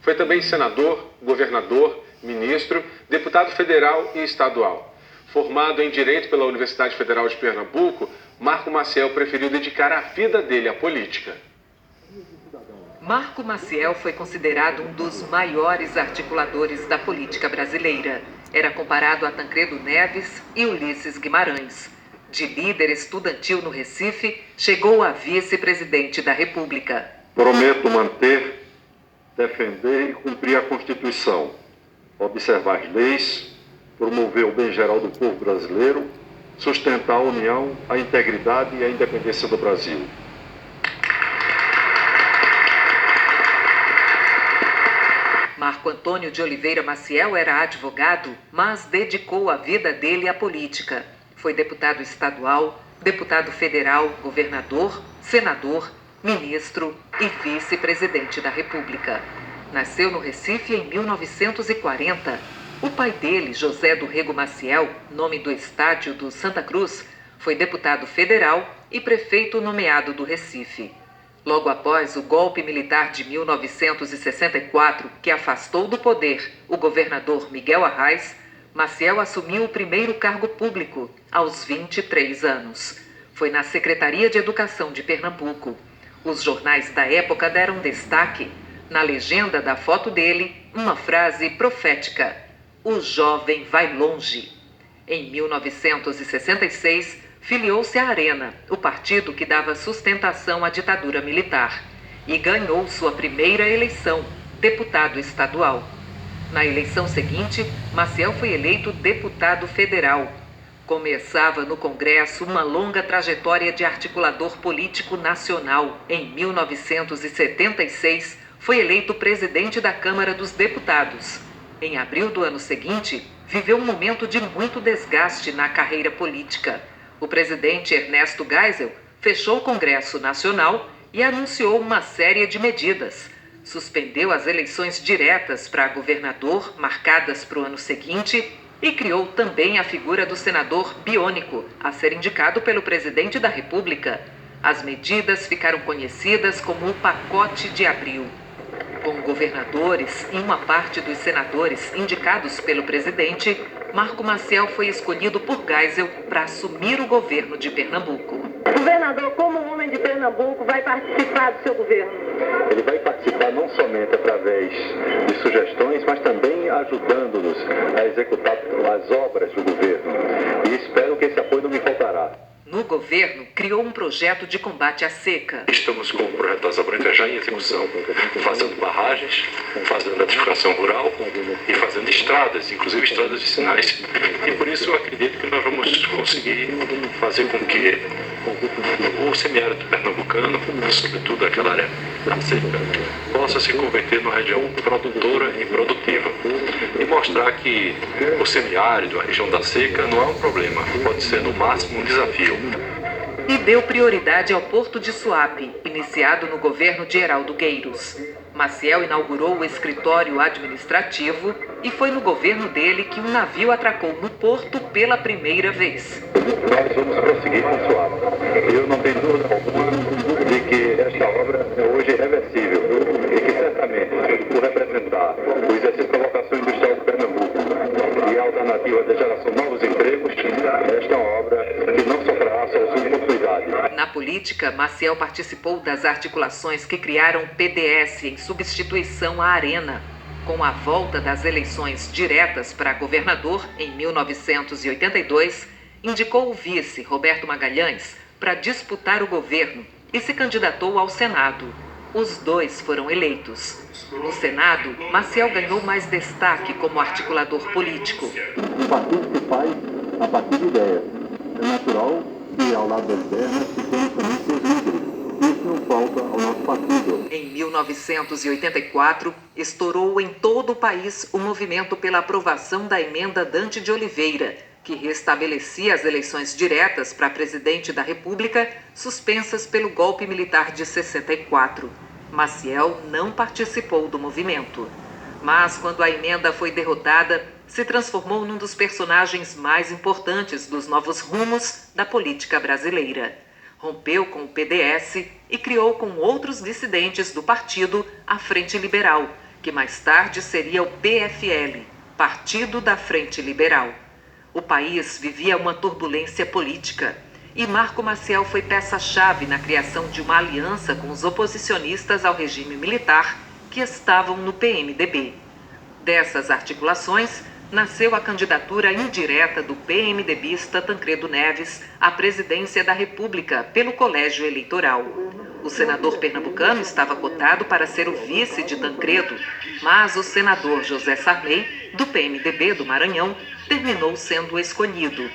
Foi também senador, governador, ministro, deputado federal e estadual. Formado em Direito pela Universidade Federal de Pernambuco, Marco Maciel preferiu dedicar a vida dele à política. Marco Maciel foi considerado um dos maiores articuladores da política brasileira. Era comparado a Tancredo Neves e Ulisses Guimarães. De líder estudantil no Recife, chegou a vice-presidente da República. Prometo manter, defender e cumprir a Constituição, observar as leis, promover o bem geral do povo brasileiro, sustentar a união, a integridade e a independência do Brasil. Marco Antônio de Oliveira Maciel era advogado, mas dedicou a vida dele à política. Foi deputado estadual, deputado federal, governador, senador, ministro e vice-presidente da República. Nasceu no Recife em 1940. O pai dele, José do Rego Maciel, nome do estádio do Santa Cruz, foi deputado federal e prefeito nomeado do Recife. Logo após o golpe militar de 1964, que afastou do poder o governador Miguel Arraes, Maciel assumiu o primeiro cargo público, aos 23 anos. Foi na Secretaria de Educação de Pernambuco. Os jornais da época deram destaque, na legenda da foto dele, uma frase profética: "O jovem vai longe". Em 1966, filiou-se à Arena, o partido que dava sustentação à ditadura militar, e ganhou sua primeira eleição, deputado estadual. Na eleição seguinte, Maciel foi eleito deputado federal. Começava no Congresso uma longa trajetória de articulador político nacional. Em 1976, foi eleito presidente da Câmara dos Deputados. Em abril do ano seguinte, viveu um momento de muito desgaste na carreira política. O presidente Ernesto Geisel fechou o Congresso Nacional e anunciou uma série de medidas. Suspendeu as eleições diretas para governador, marcadas para o ano seguinte, e criou também a figura do senador biônico, a ser indicado pelo presidente da República. As medidas ficaram conhecidas como o Pacote de Abril. Com governadores e uma parte dos senadores indicados pelo presidente, Marco Maciel foi escolhido por Geisel para assumir o governo de Pernambuco. Governador, como homem de Pernambuco, vai participar do seu governo? Ele vai participar não somente através de sugestões, mas também ajudando-nos a executar as obras do governo. E espero que esse apoio não me faltará. No governo, criou um projeto de combate à seca. Estamos com o projeto das Abrãs já em execução, fazendo barragens, fazendo eletrificação rural e fazendo estradas, inclusive estradas vicinais. E por isso eu acredito que nós vamos conseguir fazer com que o semiárido pernambucano, sobretudo aquela área seca, possa se converter numa região produtora e produtiva. E mostrar que o semiárido, a região da seca, não é um problema, pode ser no máximo um desafio. E deu prioridade ao Porto de Suape, iniciado no governo de Heraldo Gueiros. Maciel inaugurou o escritório administrativo e foi no governo dele que um navio atracou no porto pela primeira vez. Nós vamos prosseguir com Suape. Eu não tenho dúvida alguma de que esta obra é hoje irreversível e que certamente, por representar o exercício da vocação industrial de Pernambuco e a alternativa de geração de novos empregos, esta é uma obra que não sofrerá sua oportunidade. Na política, Maciel participou das articulações que criaram o PDS em substituição à Arena. Com a volta das eleições diretas para governador em 1982, indicou o vice, Roberto Magalhães, para disputar o governo e se candidatou ao Senado. Os dois foram eleitos. No Senado, Maciel ganhou mais destaque como articulador político. Um partido se faz a partir de ideias. É natural que ao lado das ideias se tenha também seus líderes. Isso não falta ao nosso partido. Em 1984, estourou em todo o país o movimento pela aprovação da emenda Dante de Oliveira, que restabelecia as eleições diretas para presidente da República, suspensas pelo golpe militar de 64. Maciel não participou do movimento. Mas, quando a emenda foi derrotada, se transformou num dos personagens mais importantes dos novos rumos da política brasileira. Rompeu com o PDS e criou com outros dissidentes do partido a Frente Liberal, que mais tarde seria o PFL, Partido da Frente Liberal. O país vivia uma turbulência política e Marco Maciel foi peça-chave na criação de uma aliança com os oposicionistas ao regime militar que estavam no PMDB. Dessas articulações, nasceu a candidatura indireta do PMDBista Tancredo Neves à presidência da República pelo Colégio Eleitoral. O senador pernambucano estava cotado para ser o vice de Tancredo, mas o senador José Sarney, do PMDB do Maranhão, terminou sendo escolhido.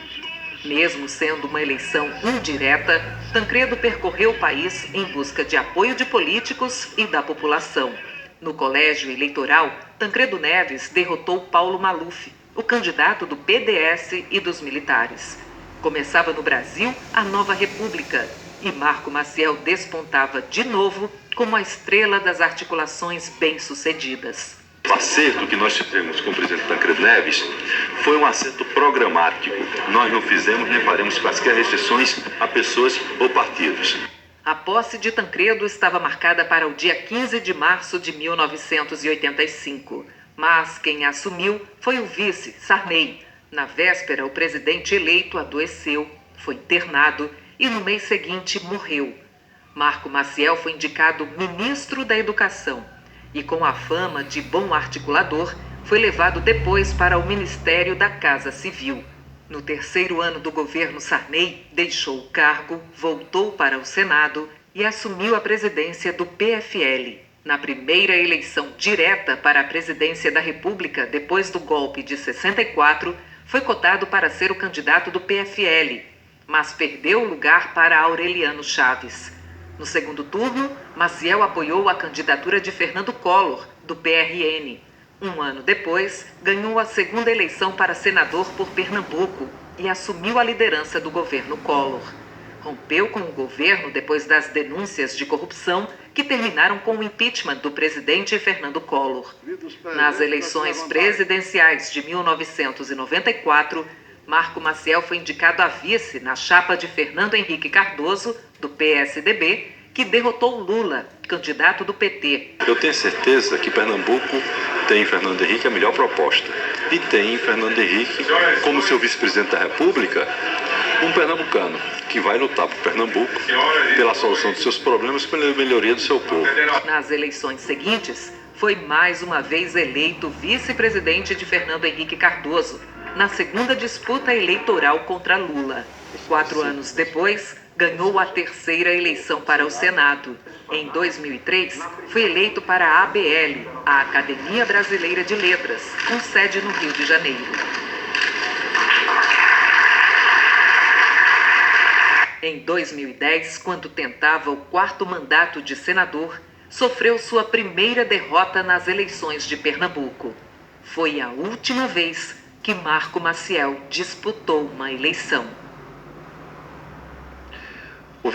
Mesmo sendo uma eleição indireta, Tancredo percorreu o país em busca de apoio de políticos e da população. No colégio eleitoral, Tancredo Neves derrotou Paulo Maluf, o candidato do PDS e dos militares. Começava no Brasil a nova república e Marco Maciel despontava de novo como a estrela das articulações bem-sucedidas. O acerto que nós tivemos com o presidente Tancredo Neves foi um acerto programático. Nós não fizemos nem faremos quaisquer restrições a pessoas ou partidos. A posse de Tancredo estava marcada para o dia 15 de março de 1985, mas quem assumiu foi o vice, Sarney. Na véspera, o presidente eleito adoeceu, foi internado e no mês seguinte morreu. Marco Maciel foi indicado ministro da Educação e, com a fama de bom articulador, foi levado depois para o Ministério da Casa Civil. No terceiro ano do governo Sarney, deixou o cargo, voltou para o Senado e assumiu a presidência do PFL. Na primeira eleição direta para a presidência da República, depois do golpe de 64, foi cotado para ser o candidato do PFL, mas perdeu o lugar para Aureliano Chaves. No segundo turno, Maciel apoiou a candidatura de Fernando Collor, do PRN. Um ano depois, ganhou a segunda eleição para senador por Pernambuco e assumiu a liderança do governo Collor. Rompeu com o governo depois das denúncias de corrupção que terminaram com o impeachment do presidente Fernando Collor. Nas eleições presidenciais de 1994, Marco Maciel foi indicado a vice na chapa de Fernando Henrique Cardoso, do PSDB, que derrotou Lula, candidato do PT. Eu tenho certeza que Pernambuco tem em Fernando Henrique a melhor proposta. E tem em Fernando Henrique, como seu vice-presidente da República, um pernambucano que vai lutar por Pernambuco, pela solução dos seus problemas e pela melhoria do seu povo. Nas eleições seguintes, foi mais uma vez eleito vice-presidente de Fernando Henrique Cardoso, na segunda disputa eleitoral contra Lula. 4 anos depois, ganhou a terceira eleição para o Senado. Em 2003, foi eleito para a ABL, a Academia Brasileira de Letras, com sede no Rio de Janeiro. Em 2010, quando tentava o 4º mandato de senador, sofreu sua primeira derrota nas eleições de Pernambuco. Foi a última vez que Marco Maciel disputou uma eleição.